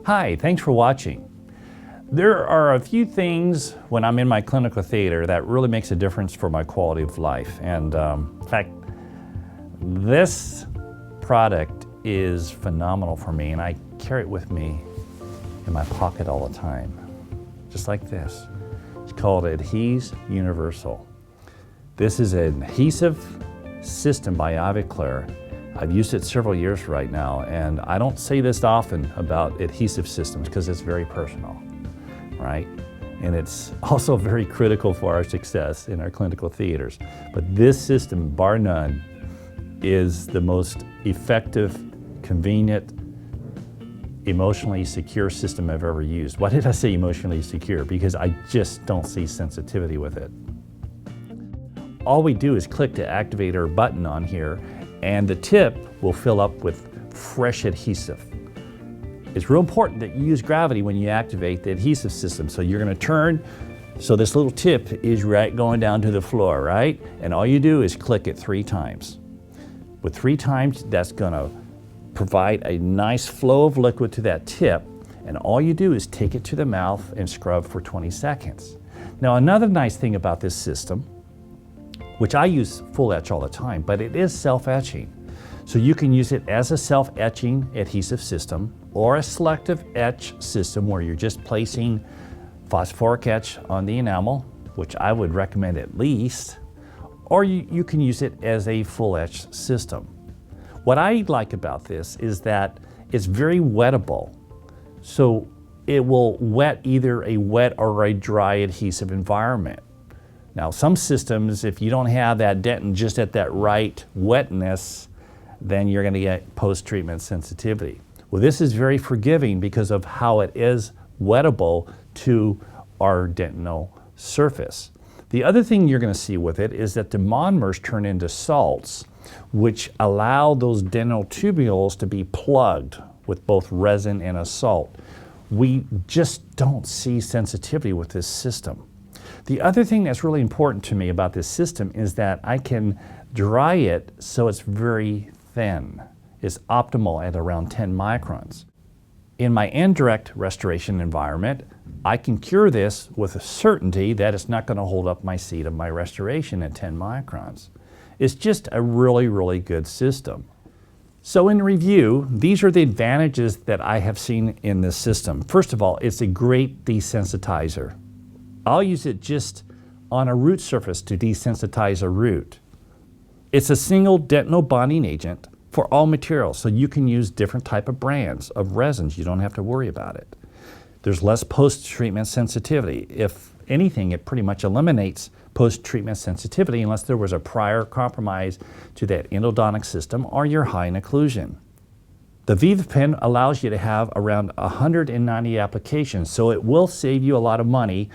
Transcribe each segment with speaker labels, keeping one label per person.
Speaker 1: Hi, thanks for watching. There are a few things when I'm in my clinical theater that really makes a difference for my quality of life. And in fact, this product is phenomenal for me, and I carry it with me in my pocket all the time, just like this. It's called Adhese Universal. This is an adhesive system by Wettable. I've used it several years right now, and I don't say this often about adhesive systems because it's very personal, right? And it's also very critical for our success in our clinical theaters. But this system, bar none, is the most effective, convenient, emotionally secure system I've ever used. Why did I say emotionally secure? Because I just don't see sensitivity with it. All we do is click to activate our button on here, and the tip will fill up with fresh adhesive. It's real important that you use gravity when you activate the adhesive system. So you're going to turn, so this little tip is right going down to the floor, right? And all you do is click it 3 times. With 3 times, that's going to provide a nice flow of liquid to that tip, and all you do is take it to the mouth and scrub for 20 seconds. Now, another nice thing about this system, which I use full etch all the time, but it is self-etching. So you can use it as a self-etching adhesive system or a selective etch system where you're just placing phosphoric etch on the enamel, which I would recommend at least, or you can use it as a full etch system. What I like about this is that it's very wettable. So it will wet either a wet or a dry adhesive environment. Now, some systems, if you don't have that dentin just at that right wetness, then you're going to get post-treatment sensitivity. Well, this is very forgiving because of how it is wettable to our dentinal surface. The other thing you're going to see with it is that the monomers turn into salts, which allow those dentinal tubules to be plugged with both resin and a salt. We just don't see sensitivity with this system. The other thing that's really important to me about this system is that I can dry it so it's very thin. It's optimal at around 10 microns. In my indirect restoration environment, I can cure this with a certainty that it's not going to hold up my seat of my restoration at 10 microns. It's just a really, really good system. So in review, these are the advantages that I have seen in this system. First of all, it's a great desensitizer. I'll use it just on a root surface to desensitize a root. It's a single dentinal bonding agent for all materials, so you can use different type of brands of resins. You don't have to worry about it. There's less post-treatment sensitivity. If anything, it pretty much eliminates post-treatment sensitivity unless there was a prior compromise to that endodontic system or you're high in occlusion. The VivaPen allows you to have around 190 applications, so it will save you a lot of money.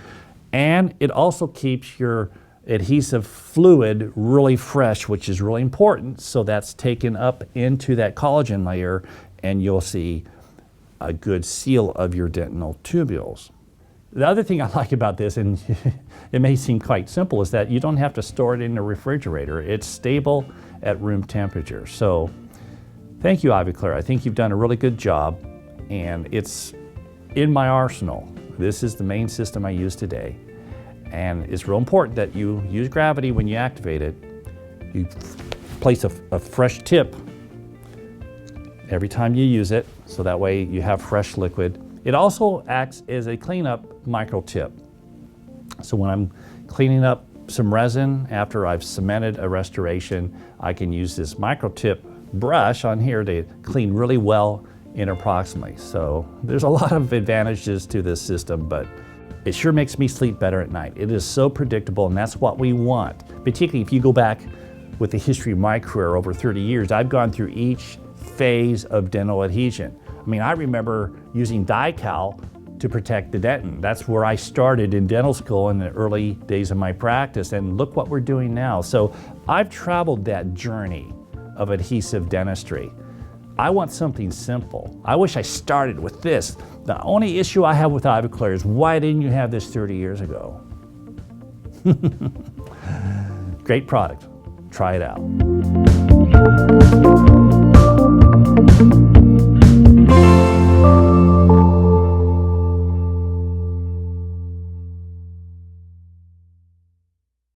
Speaker 1: And it also keeps your adhesive fluid really fresh, which is really important. So that's taken up into that collagen layer, and you'll see a good seal of your dentinal tubules. The other thing I like about this, and it may seem quite simple, is that you don't have to store it in a refrigerator. It's stable at room temperature. So thank you, Wettable. I think you've done a really good job, and it's in my arsenal. This is the main system I use today, and it's real important that you use gravity when you activate it. You place a fresh tip every time you use it, so that way you have fresh liquid. It also acts as a cleanup micro tip. So when I'm cleaning up some resin after I've cemented a restoration, I can use this micro tip brush on here to clean really well interproximally. So there's a lot of advantages to this system, but it sure makes me sleep better at night. It is so predictable, and that's what we want. Particularly if you go back with the history of my career over 30 years, I've gone through each phase of dental adhesion. I mean, I remember using Di-Cal to protect the dentin. That's where I started in dental school in the early days of my practice, and look what we're doing now. So I've traveled that journey of adhesive dentistry. I want something simple. I wish I started with this. The only issue I have with Wettable is why didn't you have this 30 years ago? Great product. Try it out.